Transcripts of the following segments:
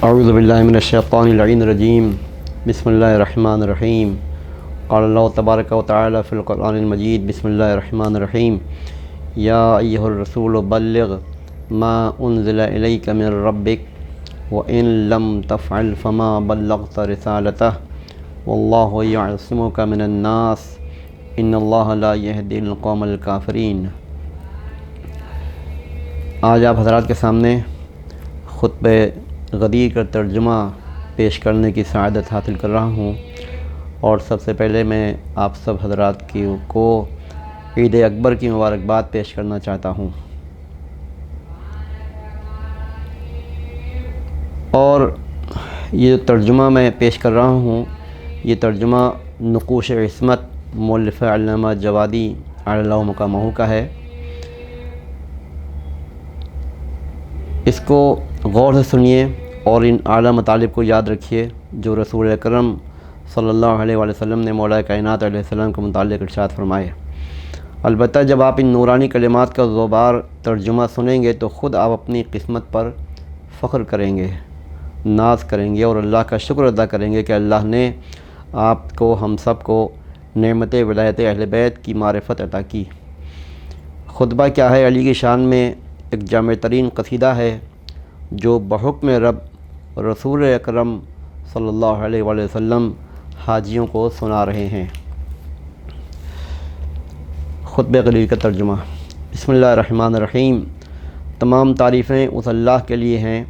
اعوذ باللہ من الشیطان اللعین الرجیم بسم اللہ الرحمن الرحیم قال اللہ تبارک و تعالی فی القرآن المجید بسم اللہ الرحمن الرحیم یا ایہا الرسول بلغ ما انزل الیک من ربک وان لم تفعل فما بلغت رسالتہ واللہ یعصمک من الناس ان اللہ لا یہدی القوم الکافرین۔ آج آپ حضرات کے سامنے خطبہ غدیر کا ترجمہ پیش کرنے کی سعادت حاصل کر رہا ہوں، اور سب سے پہلے میں آپ سب حضرات کو عید اکبر کی مبارکباد پیش کرنا چاہتا ہوں۔ اور یہ ترجمہ میں پیش کر رہا ہوں، یہ ترجمہ نقوش عصمت مؤلف علامہ جوادی اعلی اللہ مقامہ کا ہے۔ اس کو غور سے سنیے اور ان اعلیٰ مطالب کو یاد رکھیے جو رسول اکرم صلی اللہ علیہ وسلم نے مولا کائنات علیہ السلام کے متعلق ارشاد فرمائے۔ البتہ جب آپ ان نورانی کلمات کا زوبار ترجمہ سنیں گے تو خود آپ اپنی قسمت پر فخر کریں گے، ناز کریں گے اور اللہ کا شکر ادا کریں گے کہ اللہ نے آپ کو، ہم سب کو نعمت ولایت اہل بیت کی معرفت عطا کی۔ خطبہ کیا ہے؟ علی کی شان میں ایک جامع ترین قصیدہ ہے جو بحکم رب رسول اکرم صلی اللہ علیہ وسلم حاجیوں کو سنا رہے ہیں۔ خطبہ غدیر کا ترجمہ۔ بسم اللہ الرحمن الرحیم۔ تمام تعریفیں اس اللہ کے لیے ہیں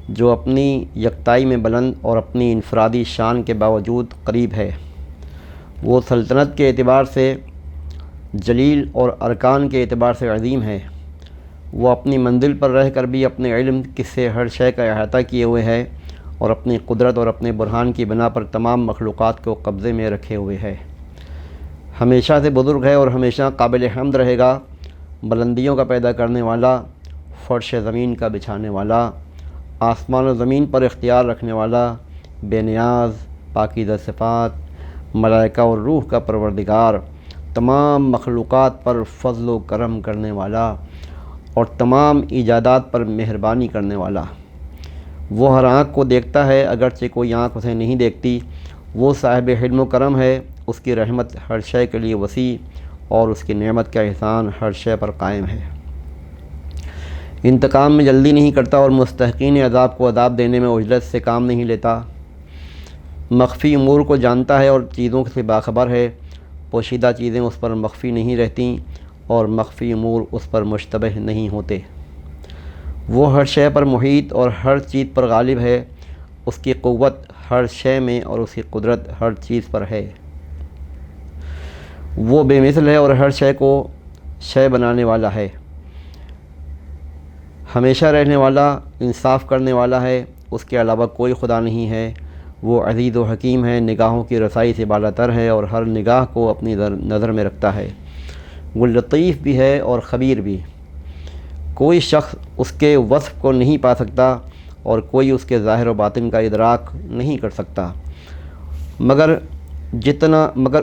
جو اپنی یکتائی میں بلند اور اپنی انفرادی شان کے باوجود قریب ہے۔ وہ سلطنت کے اعتبار سے جلیل اور ارکان کے اعتبار سے عظیم ہے۔ وہ اپنی منزل پر رہ کر بھی اپنے علم سے ہر شے کا احاطہ کیے ہوئے ہے اور اپنی قدرت اور اپنے برہان کی بنا پر تمام مخلوقات کو قبضے میں رکھے ہوئے ہے۔ ہمیشہ سے بزرگ ہے اور ہمیشہ قابل حمد رہے گا۔ بلندیوں کا پیدا کرنے والا، فرش زمین کا بچھانے والا، آسمان و زمین پر اختیار رکھنے والا، بے نیاز، پاکیزہ صفات، ملائکہ اور روح کا پروردگار، تمام مخلوقات پر فضل و کرم کرنے والا اور تمام ایجادات پر مہربانی کرنے والا۔ وہ ہر آنکھ کو دیکھتا ہے اگرچہ کوئی آنکھ اسے نہیں دیکھتی۔ وہ صاحب حلم و کرم ہے، اس کی رحمت ہر شے کے لیے وسیع اور اس کی نعمت کا احسان ہر شے پر قائم ہے۔ انتقام میں جلدی نہیں کرتا اور مستحقین عذاب کو عذاب دینے میں عجلت سے کام نہیں لیتا۔ مخفی امور کو جانتا ہے اور چیزوں سے باخبر ہے۔ پوشیدہ چیزیں اس پر مخفی نہیں رہتیں اور مخفی امور اس پر مشتبہ نہیں ہوتے۔ وہ ہر شے پر محیط اور ہر چیز پر غالب ہے۔ اس کی قوت ہر شے میں اور اس کی قدرت ہر چیز پر ہے۔ وہ بے مثل ہے اور ہر شے کو شے بنانے والا ہے۔ ہمیشہ رہنے والا، انصاف کرنے والا ہے، اس کے علاوہ کوئی خدا نہیں ہے۔ وہ عزیز و حکیم ہے، نگاہوں کی رسائی سے بالا تر ہے اور ہر نگاہ کو اپنی نظر میں رکھتا ہے۔ وہ لطیف بھی ہے اور خبیر بھی۔ کوئی شخص اس کے وصف کو نہیں پا سکتا اور کوئی اس کے ظاہر و باطن کا ادراک نہیں کر سکتا مگر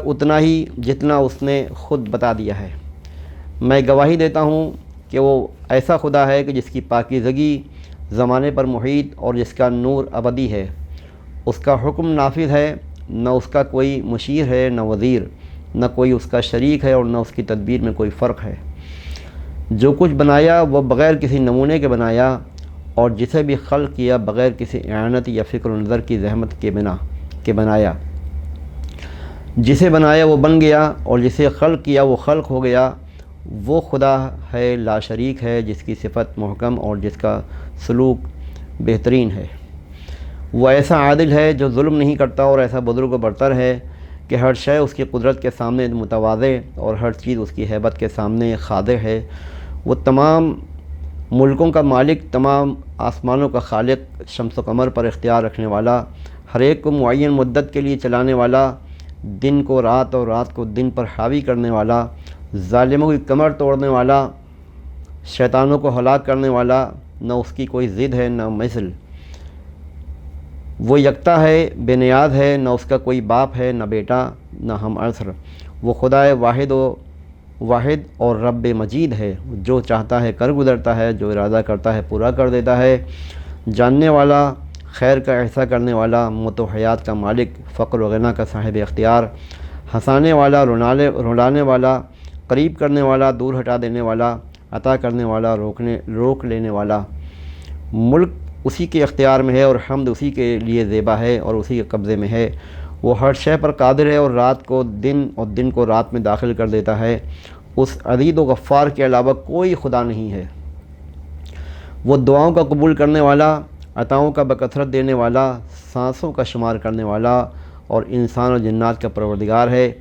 اتنا ہی جتنا اس نے خود بتا دیا ہے۔ میں گواہی دیتا ہوں کہ وہ ایسا خدا ہے کہ جس کی پاکیزگی زمانے پر محیط اور جس کا نور ابدی ہے۔ اس کا حکم نافذ ہے، نہ اس کا کوئی مشیر ہے نہ وزیر، نہ کوئی اس کا شریک ہے اور نہ اس کی تدبیر میں کوئی فرق ہے۔ جو کچھ بنایا وہ بغیر کسی نمونے کے بنایا، اور جسے بھی خلق کیا بغیر کسی اعانت یا فکر و نظر کی زحمت کے بنایا۔ جسے بنایا وہ بن گیا اور جسے خلق کیا وہ خلق ہو گیا۔ وہ خدا ہے، لا شریک ہے، جس کی صفت محکم اور جس کا سلوک بہترین ہے۔ وہ ایسا عادل ہے جو ظلم نہیں کرتا اور ایسا بزرگ و برتر ہے کہ ہر شے اس کی قدرت کے سامنے متواضع اور ہر چیز اس کی ہیبت کے سامنے خاضع ہے۔ وہ تمام ملکوں کا مالک، تمام آسمانوں کا خالق، شمس و قمر پر اختیار رکھنے والا، ہر ایک کو معین مدت کے لیے چلانے والا، دن کو رات اور رات کو دن پر حاوی کرنے والا، ظالموں کی کمر توڑنے والا، شیطانوں کو ہلاک کرنے والا، نہ اس کی کوئی ضد ہے نہ مثل۔ وہ یکتا ہے، بے نیاز ہے، نہ اس کا کوئی باپ ہے نہ بیٹا نہ ہم عصر۔ وہ خدا واحد اور رب مجید ہے، جو چاہتا ہے کر گزرتا ہے، جو ارادہ کرتا ہے پورا کر دیتا ہے۔ جاننے والا، خیر کا احسا کرنے والا، موت و حیات کا مالک، فقر و غنا کا صاحب اختیار، ہنسانے والا، رلانے والا، قریب کرنے والا، دور ہٹا دینے والا، عطا کرنے والا، روک لینے والا۔ ملک اسی کے اختیار میں ہے اور حمد اسی کے لیے زیبا ہے اور اسی کے قبضے میں ہے۔ وہ ہر شے پر قادر ہے اور رات کو دن اور دن کو رات میں داخل کر دیتا ہے۔ اس عزیز و غفار کے علاوہ کوئی خدا نہیں ہے۔ وہ دعاؤں کا قبول کرنے والا، عطاؤں کا بکثرت دینے والا، سانسوں کا شمار کرنے والا اور انسان اور جنات کا پروردگار ہے۔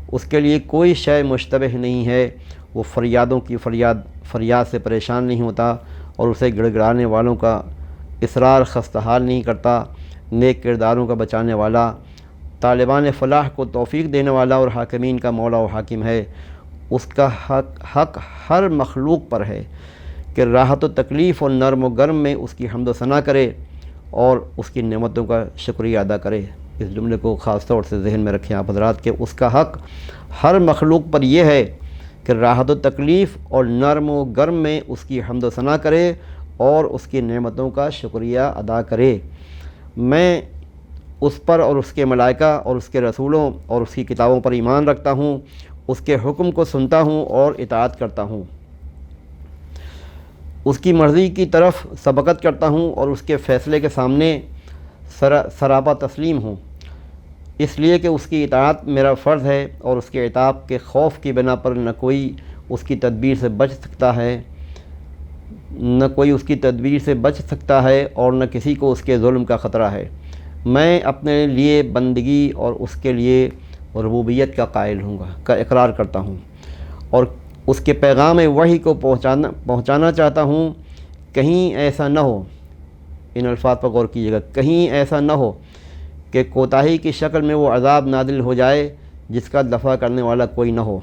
اس کے لیے کوئی شے مشتبہ نہیں ہے۔ وہ فریادوں کی فریاد سے پریشان نہیں ہوتا اور اسے گڑ گڑانے والوں کا اصرار خستحال نہیں کرتا۔ نیک کرداروں کا بچانے والا، طالبان فلاح کو توفیق دینے والا اور حاکمین کا مولا و حاکم ہے۔ اس کا حق ہر مخلوق پر ہے کہ راحت و تکلیف اور نرم و گرم میں اس کی حمد و ثنا کرے اور اس کی نعمتوں کا شکریہ ادا کرے۔ اس جملے کو خاص طور سے ذہن میں رکھیں آپ حضرات کہ اس کا حق ہر مخلوق پر یہ ہے کہ راحت و تکلیف اور نرم و گرم میں اس کی حمد و ثنا کرے اور اس کی نعمتوں کا شکریہ ادا کرے۔ میں اس پر اور اس کے ملائکہ اور اس کے رسولوں اور اس کی کتابوں پر ایمان رکھتا ہوں، اس کے حکم کو سنتا ہوں اور اطاعت کرتا ہوں، اس کی مرضی کی طرف سبقت کرتا ہوں اور اس کے فیصلے کے سامنے سراپا تسلیم ہوں، اس لیے کہ اس کی اطاعت میرا فرض ہے اور اس کے عتاب کے خوف کی بنا پر نہ کوئی اس کی تدبیر سے بچ سکتا ہے اور نہ کسی کو اس کے ظلم کا خطرہ ہے۔ میں اپنے لیے بندگی اور اس کے لیے ربوبیت کا قائل ہوں گا، کا اقرار کرتا ہوں اور اس کے پیغام وحی کو پہنچانا چاہتا ہوں۔ کہیں ایسا نہ ہو، ان الفاظ پر غور کیجیے گا، کہیں ایسا نہ ہو کہ کوتاہی کی شکل میں وہ عذاب نازل ہو جائے جس کا دفع کرنے والا کوئی نہ ہو۔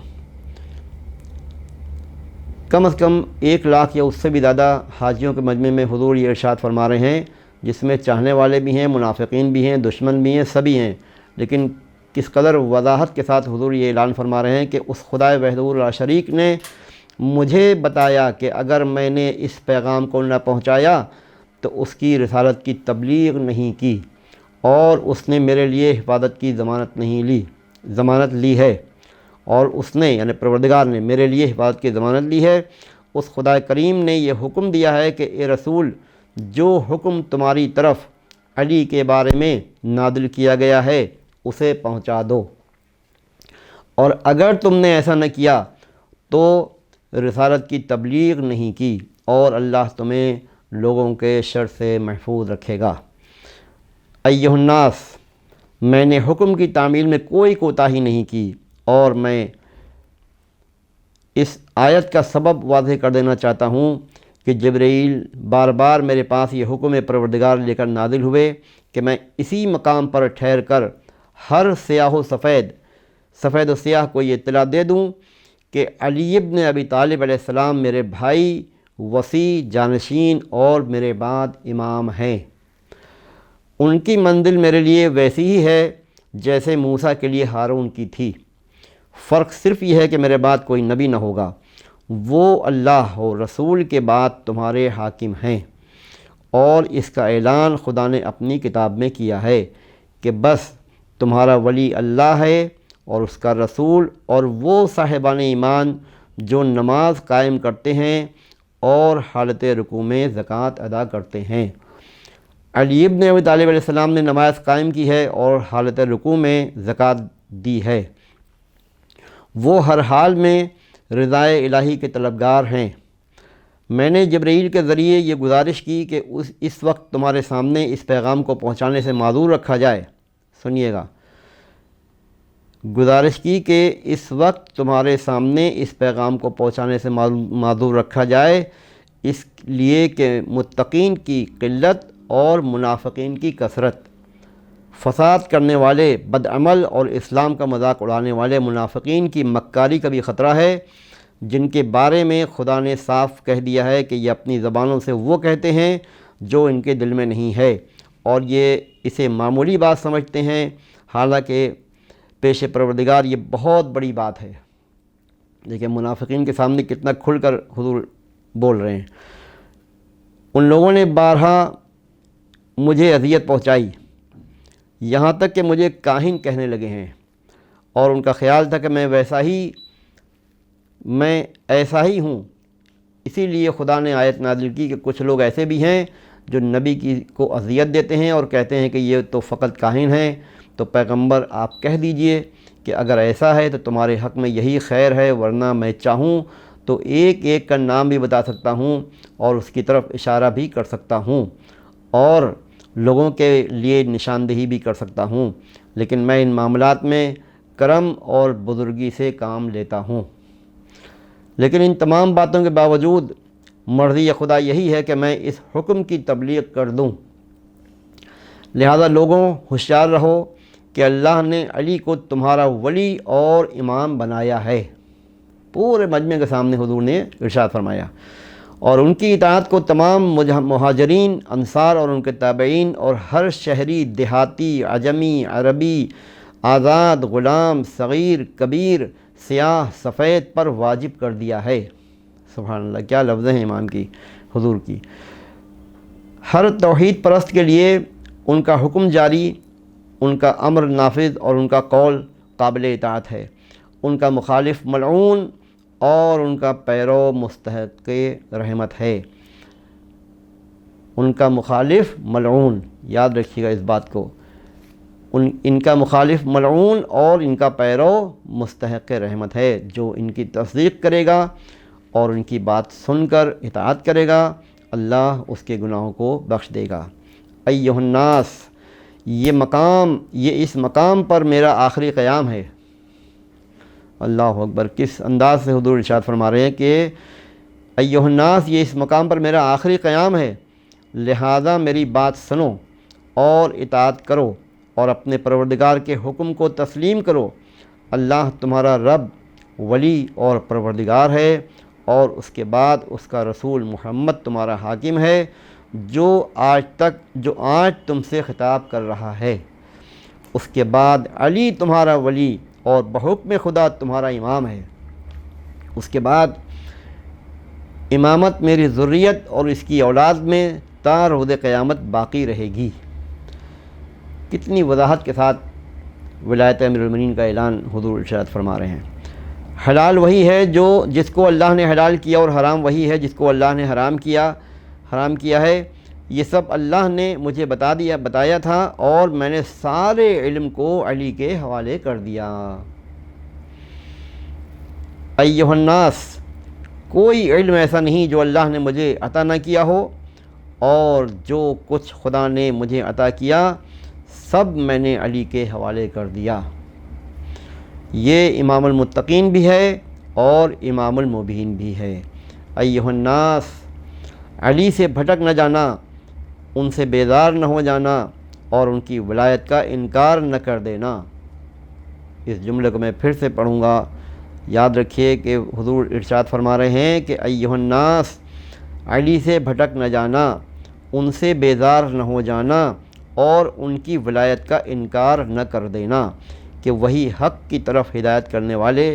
کم از کم 1 لاکھ یا اس سے بھی زیادہ حاجیوں کے مجمع میں حضور یہ ارشاد فرما رہے ہیں، جس میں چاہنے والے بھی ہیں، منافقین بھی ہیں، دشمن بھی ہیں، سبھی ہیں، لیکن کس قدر وضاحت کے ساتھ حضور یہ اعلان فرما رہے ہیں کہ اس خدائے وحدہ لا شریک نے مجھے بتایا کہ اگر میں نے اس پیغام کو نہ پہنچایا تو اس کی رسالت کی تبلیغ نہیں کی اور اس نے میرے لیے حفاظت کی ضمانت لی ہے، اور اس نے یعنی پروردگار نے میرے لیے حفاظت کی ضمانت لی ہے۔ اس خدا کریم نے یہ حکم دیا ہے کہ اے رسول، جو حکم تمہاری طرف علی کے بارے میں نازل کیا گیا ہے اسے پہنچا دو، اور اگر تم نے ایسا نہ کیا تو رسالت کی تبلیغ نہیں کی اور اللہ تمہیں لوگوں کے شر سے محفوظ رکھے گا۔ ایھا الناس، میں نے حکم کی تعمیل میں کوئی کوتاہی نہیں کی، اور میں اس آیت کا سبب واضح کر دینا چاہتا ہوں کہ جبرائیل بار بار میرے پاس یہ حکم پروردگار لے کر نازل ہوئے کہ میں اسی مقام پر ٹھہر کر ہر سیاہ و سفید و سیاہ کو یہ اطلاع دے دوں کہ علی ابن ابی طالب علیہ السلام میرے بھائی، وصی، جانشین اور میرے بعد امام ہیں۔ ان کی منزل میرے لیے ویسی ہی ہے جیسے موسیٰ کے لیے ہارون کی تھی، فرق صرف یہ ہے کہ میرے بعد کوئی نبی نہ ہوگا، وہ اللہ و رسول کے بعد تمہارے حاکم ہیں۔ اور اس کا اعلان خدا نے اپنی کتاب میں کیا ہے کہ بس تمہارا ولی اللہ ہے اور اس کا رسول اور وہ صاحبان ایمان جو نماز قائم کرتے ہیں اور حالت رکوع میں زکوٰۃ ادا کرتے ہیں۔ علی ابن ابی طالب علیہ السلام نے نماز قائم کی ہے اور حالت رکوع میں زکوٰۃ دی ہے۔ وہ ہر حال میں رضائے الہی کے طلبگار ہیں۔ میں نے جبرائیل کے ذریعے یہ گزارش کی کہ اس وقت تمہارے سامنے اس پیغام کو پہنچانے سے معذور رکھا جائے۔ سنیے گا، گزارش کی کہ اس وقت تمہارے سامنے اس پیغام کو پہنچانے سے معذور رکھا جائے، اس لیے کہ متقین کی قلت اور منافقین کی کثرت، فساد کرنے والے، بدعمل اور اسلام کا مذاق اڑانے والے منافقین کی مکاری کا بھی خطرہ ہے، جن کے بارے میں خدا نے صاف کہہ دیا ہے کہ یہ اپنی زبانوں سے وہ کہتے ہیں جو ان کے دل میں نہیں ہے، اور یہ اسے معمولی بات سمجھتے ہیں، حالانکہ پیش پروردگار یہ بہت بڑی بات ہے۔ دیکھیں منافقین کے سامنے کتنا کھل کر حضور بول رہے ہیں۔ ان لوگوں نے بارہا مجھے اذیت پہنچائی، یہاں تک کہ مجھے کاہن کہنے لگے ہیں، اور ان کا خیال تھا کہ میں ایسا ہی ہوں۔ اسی لیے خدا نے آیت نازل کی کہ کچھ لوگ ایسے بھی ہیں جو نبی کو اذیت دیتے ہیں اور کہتے ہیں کہ یہ تو فقط کاہن ہیں۔ تو پیغمبر آپ کہہ دیجئے کہ اگر ایسا ہے تو تمہارے حق میں یہی خیر ہے، ورنہ میں چاہوں تو ایک ایک کا نام بھی بتا سکتا ہوں اور اس کی طرف اشارہ بھی کر سکتا ہوں اور لوگوں کے لیے نشاندہی بھی کر سکتا ہوں، لیکن میں ان معاملات میں کرم اور بزرگی سے کام لیتا ہوں۔ لیکن ان تمام باتوں کے باوجود مرضی خدا یہی ہے کہ میں اس حکم کی تبلیغ کر دوں۔ لہذا لوگوں ہوشیار رہو کہ اللہ نے علی کو تمہارا ولی اور امام بنایا ہے۔ پورے مجمع کے سامنے حضور نے ارشاد فرمایا، اور ان کی اطاعت کو تمام مہاجرین، انصار اور ان کے تابعین اور ہر شہری، دیہاتی، عجمی، عربی، آزاد، غلام، صغیر، کبیر، سیاہ، سفید پر واجب کر دیا ہے۔ سبحان اللہ، کیا لفظ ہیں امام کی، حضور کی۔ ہر توحید پرست کے لیے ان کا حکم جاری، ان کا امر نافذ اور ان کا قول قابل اطاعت ہے۔ ان کا مخالف ملعون اور ان کا پیرو مستحق رحمت ہے۔ ان کا مخالف ملعون، یاد رکھیے گا اس بات کو، ان کا مخالف ملعون اور ان کا پیرو مستحق رحمت ہے۔ جو ان کی تصدیق کرے گا اور ان کی بات سن کر اطاعت کرے گا، اللہ اس کے گناہوں کو بخش دے گا۔ ایھا الناس، یہ اس مقام پر میرا آخری قیام ہے۔ اللہ اکبر، کس انداز سے حضور ارشاد فرما رہے ہیں کہ ایھا الناس، یہ اس مقام پر میرا آخری قیام ہے، لہذا میری بات سنو اور اطاعت کرو اور اپنے پروردگار کے حکم کو تسلیم کرو۔ اللہ تمہارا رب، ولی اور پروردگار ہے، اور اس کے بعد اس کا رسول محمد تمہارا حاکم ہے، جو آج تم سے خطاب کر رہا ہے۔ اس کے بعد علی تمہارا ولی اور بحکم خدا تمہارا امام ہے۔ اس کے بعد امامت میری ذریت اور اس کی اولاد میں تا روز قیامت باقی رہے گی۔ کتنی وضاحت کے ساتھ ولایت امیر المومنین کا اعلان حضور ارشاد فرما رہے ہیں۔ حلال وہی ہے جس کو اللہ نے حلال کیا، اور حرام وہی ہے جس کو اللہ نے حرام کیا ہے۔ یہ سب اللہ نے مجھے بتایا تھا، اور میں نے سارے علم کو علی کے حوالے کر دیا۔ ایھا الناس، کوئی علم ایسا نہیں جو اللہ نے مجھے عطا نہ کیا ہو، اور جو کچھ خدا نے مجھے عطا کیا سب میں نے علی کے حوالے کر دیا۔ یہ امام المتقین بھی ہے اور امام المبین بھی ہے۔ ایھا الناس، علی سے بھٹک نہ جانا، ان سے بیزار نہ ہو جانا اور ان کی ولایت کا انکار نہ کر دینا۔ اس جملے کو میں پھر سے پڑھوں گا، یاد رکھیے کہ حضور ارشاد فرما رہے ہیں کہ ایھا الناس، علی سے بھٹک نہ جانا، ان سے بیزار نہ ہو جانا اور ان کی ولایت کا انکار نہ کر دینا، کہ وہی حق کی طرف ہدایت کرنے والے،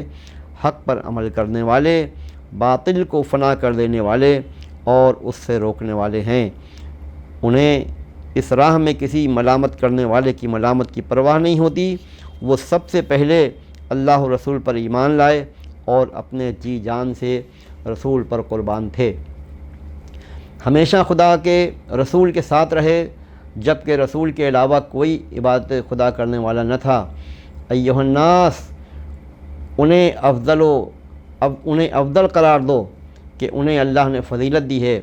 حق پر عمل کرنے والے، باطل کو فنا کر دینے والے اور اس سے روکنے والے ہیں۔ انہیں اس راہ میں کسی ملامت کرنے والے کی ملامت کی پرواہ نہیں ہوتی۔ وہ سب سے پہلے اللہ رسول پر ایمان لائے اور اپنے جی جان سے رسول پر قربان تھے۔ ہمیشہ خدا کے رسول کے ساتھ رہے، جبکہ رسول کے علاوہ کوئی عبادت خدا کرنے والا نہ تھا۔ ایھا الناس، انہیں افضل قرار دو کہ انہیں اللہ نے فضیلت دی ہے،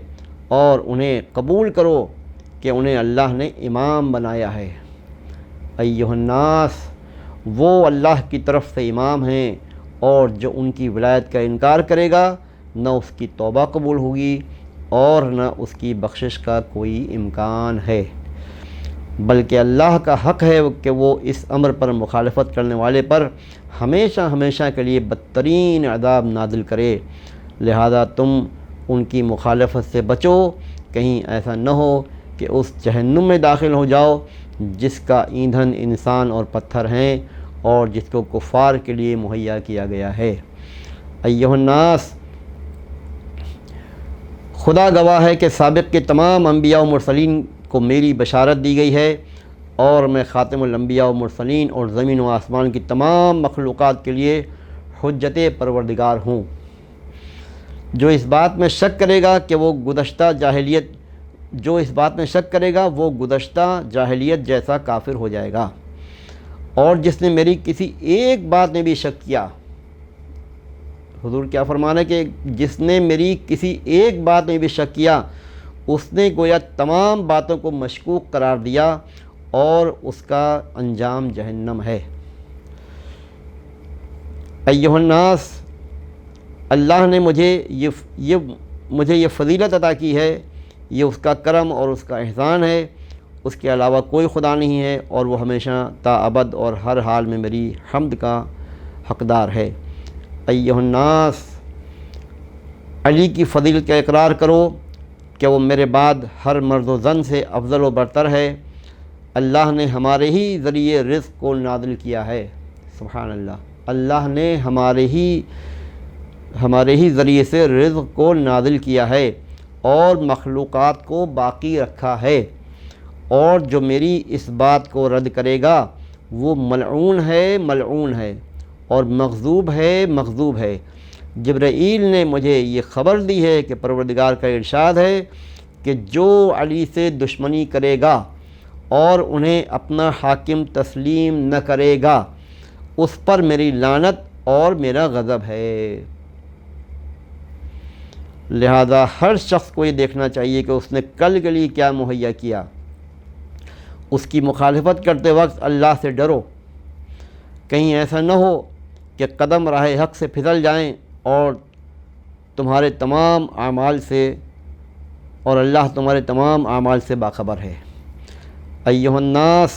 اور انہیں قبول کرو کہ انہیں اللہ نے امام بنایا ہے۔ ایھا الناس، وہ اللہ کی طرف سے امام ہیں، اور جو ان کی ولایت کا انکار کرے گا نہ اس کی توبہ قبول ہوگی اور نہ اس کی بخشش کا کوئی امکان ہے، بلکہ اللہ کا حق ہے کہ وہ اس امر پر مخالفت کرنے والے پر ہمیشہ کے لیے بدترین عذاب نازل کرے۔ لہذا تم ان کی مخالفت سے بچو، کہیں ایسا نہ ہو کہ اس جہنم میں داخل ہو جاؤ جس کا ایندھن انسان اور پتھر ہیں اور جس کو کفار کے لیے مہیا کیا گیا ہے۔ ایھا الناس، خدا گواہ ہے کہ سابق کے تمام انبیاء و مرسلین کو میری بشارت دی گئی ہے اور میں خاتم الانبیاء و مرسلین اور زمین و آسمان کی تمام مخلوقات کے لیے حجت پروردگار ہوں۔ جو اس بات میں شک کرے گا کہ وہ گزشتہ جاہلیت جیسا کافر ہو جائے گا، اور جس نے میری کسی ایک بات میں بھی شک کیا، حضور کیا فرمانا ہے کہ جس نے میری کسی ایک بات میں بھی شک کیا اس نے گویا تمام باتوں کو مشکوک قرار دیا اور اس کا انجام جہنم ہے۔ ایھا الناس، اللہ نے مجھے یہ فضیلت عطا کی ہے، یہ اس کا کرم اور اس کا احسان ہے، اس کے علاوہ کوئی خدا نہیں ہے، اور وہ ہمیشہ تا ابد اور ہر حال میں میری حمد کا حقدار ہے۔ ایھا الناس، علی کی فضیلت کا اقرار کرو کہ وہ میرے بعد ہر مرد و زن سے افضل و برتر ہے۔ اللہ نے ہمارے ہی ذریعے رزق کو نازل کیا ہے۔ سبحان اللہ، اللہ نے ہمارے ہی ذریعے سے رزق کو نازل کیا ہے اور مخلوقات کو باقی رکھا ہے، اور جو میری اس بات کو رد کرے گا وہ ملعون ہے اور مغضوب ہے۔ جبرائیل نے مجھے یہ خبر دی ہے کہ پروردگار کا ارشاد ہے کہ جو علی سے دشمنی کرے گا اور انہیں اپنا حاکم تسلیم نہ کرے گا اس پر میری لعنت اور میرا غضب ہے۔ لہذا ہر شخص کو یہ دیکھنا چاہیے کہ اس نے کل کے لیے کیا مہیا کیا۔ اس کی مخالفت کرتے وقت اللہ سے ڈرو، کہیں ایسا نہ ہو کہ قدم راہ حق سے پھسل جائیں اور تمہارے تمام اعمال سے، اور اللہ تمہارے تمام اعمال سے باخبر ہے۔ ایھا الناس،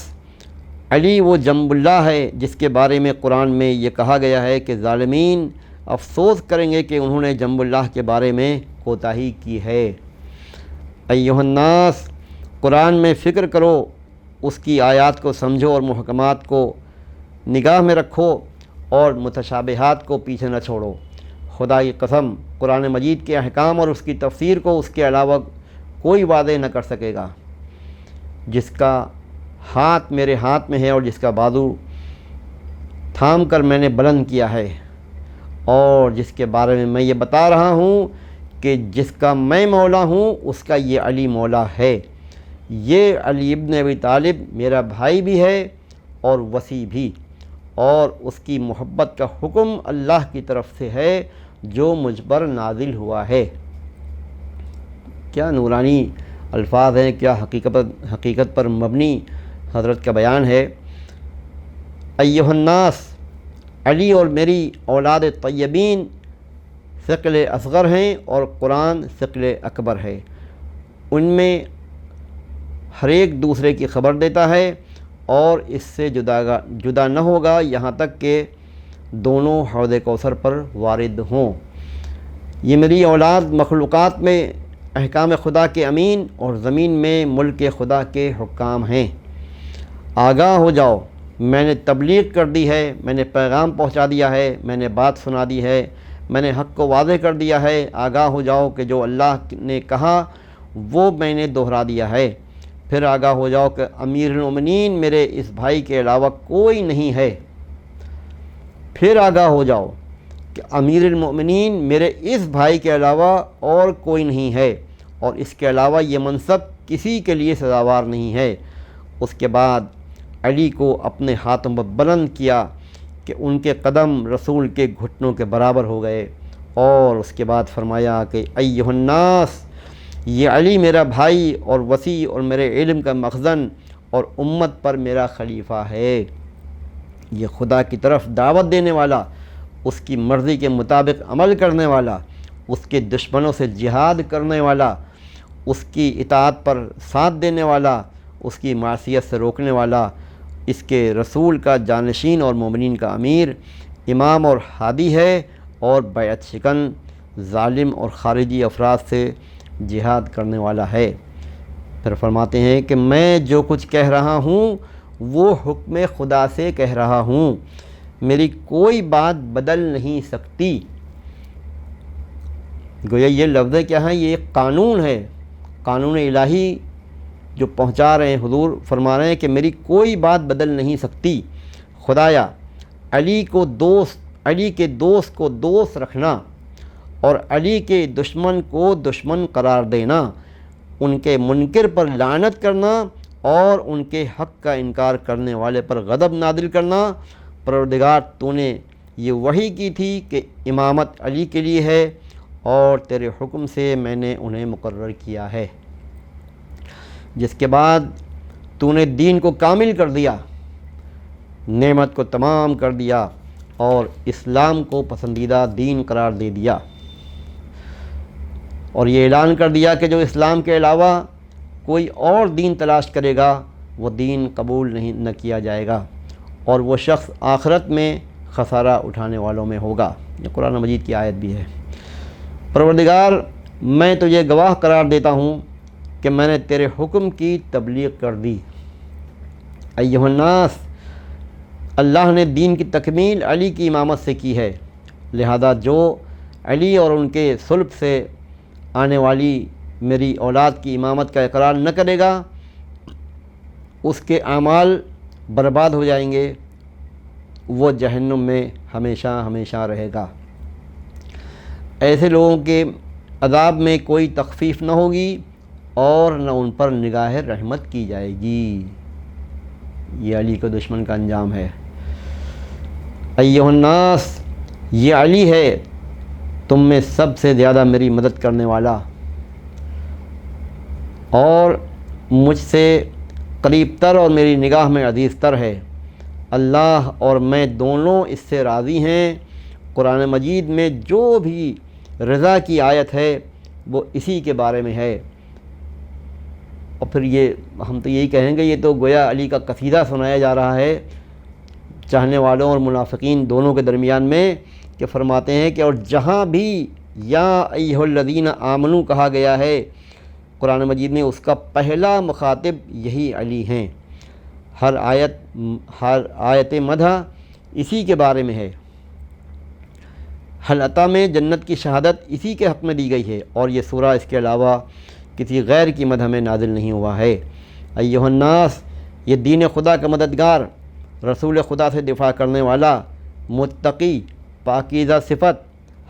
علی وہ جنب اللہ ہے جس کے بارے میں قرآن میں یہ کہا گیا ہے کہ ظالمین افسوس کریں گے کہ انہوں نے جنب اللہ کے بارے میں کوتاہی کی ہے۔ ایھا الناس، قرآن میں فکر کرو، اس کی آیات کو سمجھو اور محکمات کو نگاہ میں رکھو اور متشابہات کو پیچھے نہ چھوڑو۔ خدا کی قسم، قرآن مجید کے احکام اور اس کی تفسیر کو اس کے علاوہ کوئی واضح نہ کر سکے گا۔ جس کا ہاتھ میرے ہاتھ میں ہے اور جس کا بازو تھام کر میں نے بلند کیا ہے، اور جس کے بارے میں میں یہ بتا رہا ہوں کہ جس کا میں مولا ہوں اس کا یہ علی مولا ہے۔ یہ علی ابن ابی طالب میرا بھائی بھی ہے اور وصی بھی، اور اس کی محبت کا حکم اللہ کی طرف سے ہے جو مجھ پر نازل ہوا ہے۔ کیا نورانی الفاظ ہیں، کیا حقیقت پر مبنی حضرت کا بیان ہے۔ ایھا الناس، علی اور میری اولاد طیبین ثقل اصغر ہیں اور قرآن ثقل اکبر ہے۔ ان میں ہر ایک دوسرے کی خبر دیتا ہے اور اس سے جدا نہ ہوگا یہاں تک کہ دونوں حوض کوثر پر وارد ہوں۔ یہ میری اولاد مخلوقات میں احکام خدا کے امین اور زمین میں ملک خدا کے حکام ہیں۔ آگاہ ہو جاؤ، میں نے تبلیغ کر دی ہے، میں نے پیغام پہنچا دیا ہے، میں نے بات سنا دی ہے، میں نے حق کو واضح کر دیا ہے۔ آگاہ ہو جاؤ کہ جو اللہ نے کہا وہ میں نے دہرا دیا ہے۔ پھر آگاہ ہو جاؤ کہ امیر المومنین میرے اس بھائی کے علاوہ کوئی نہیں ہے۔ پھر آگاہ ہو جاؤ کہ امیر المومنین میرے اس بھائی کے علاوہ اور کوئی نہیں ہے، اور اس کے علاوہ یہ منصب کسی کے لیے سزاوار نہیں ہے۔ اس کے بعد علی کو اپنے ہاتھوں پر بلند کیا کہ ان کے قدم رسول کے گھٹنوں کے برابر ہو گئے، اور اس کے بعد فرمایا کہ ایھا الناس، یہ علی میرا بھائی اور وصی اور میرے علم کا مخزن اور امت پر میرا خلیفہ ہے۔ یہ خدا کی طرف دعوت دینے والا، اس کی مرضی کے مطابق عمل کرنے والا، اس کے دشمنوں سے جہاد کرنے والا، اس کی اطاعت پر ساتھ دینے والا، اس کی معصیت سے روکنے والا، اس کے رسول کا جانشین اور مومنین کا امیر، امام اور ہادی ہے، اور بیعت شکن، ظالم اور خارجی افراد سے جہاد کرنے والا ہے۔ پھر فرماتے ہیں کہ میں جو کچھ کہہ رہا ہوں وہ حکم خدا سے کہہ رہا ہوں، میری کوئی بات بدل نہیں سکتی۔ گویا یہ لفظ کیا ہے، یہ ایک قانون ہے، قانون الہی جو پہنچا رہے ہیں۔ حضور فرما رہے ہیں کہ میری کوئی بات بدل نہیں سکتی، خدایا علی کے دوست کو دوست رکھنا اور علی کے دشمن کو دشمن قرار دینا، ان کے منکر پر لعنت کرنا اور ان کے حق کا انکار کرنے والے پر غضب نازل کرنا۔ پروردگار تو نے یہ وحی کی تھی کہ امامت علی کے لیے ہے اور تیرے حکم سے میں نے انہیں مقرر کیا ہے، جس کے بعد تو نے دین کو کامل کر دیا، نعمت کو تمام کر دیا اور اسلام کو پسندیدہ دین قرار دے دیا، اور یہ اعلان کر دیا کہ جو اسلام کے علاوہ کوئی اور دین تلاش کرے گا وہ دین قبول نہ کیا جائے گا، اور وہ شخص آخرت میں خسارہ اٹھانے والوں میں ہوگا۔ یہ قرآن مجید کی آیت بھی ہے۔ پروردگار میں تجھے گواہ قرار دیتا ہوں کہ میں نے تیرے حکم کی تبلیغ کر دی۔ ایھا الناس، اللہ نے دین کی تکمیل علی کی امامت سے کی ہے، لہذا جو علی اور ان کے صلب سے آنے والی میری اولاد کی امامت کا اقرار نہ کرے گا اس کے اعمال برباد ہو جائیں گے، وہ جہنم میں ہمیشہ ہمیشہ رہے گا۔ ایسے لوگوں کے عذاب میں کوئی تخفیف نہ ہوگی اور نہ ان پر نگاہ رحمت کی جائے گی۔ یہ علی کے دشمن کا انجام ہے۔ ایھا الناس، یہ علی ہے تم میں سب سے زیادہ میری مدد کرنے والا اور مجھ سے قریب تر اور میری نگاہ میں عزیز تر ہے۔ اللہ اور میں دونوں اس سے راضی ہیں۔ قرآن مجید میں جو بھی رضا کی آیت ہے وہ اسی کے بارے میں ہے، اور پھر یہ ہم تو یہی کہیں گے یہ تو گویا علی کا قصیدہ سنایا جا رہا ہے چاہنے والوں اور منافقین دونوں کے درمیان میں، کہ فرماتے ہیں کہ اور جہاں بھی یا ایھا الذین آمنو کہا گیا ہے قرآن مجید میں، اس کا پہلا مخاطب یہی علی ہیں۔ ہر آیت مدح اسی کے بارے میں ہے۔ حل عطا میں جنت کی شہادت اسی کے حق میں دی گئی ہے، اور یہ سورہ اس کے علاوہ کسی غیر کی مدح میں نازل نہیں ہوا ہے۔ ایھا الناس، یہ دین خدا کا مددگار، رسول خدا سے دفاع کرنے والا، متقی، پاکیزہ صفت،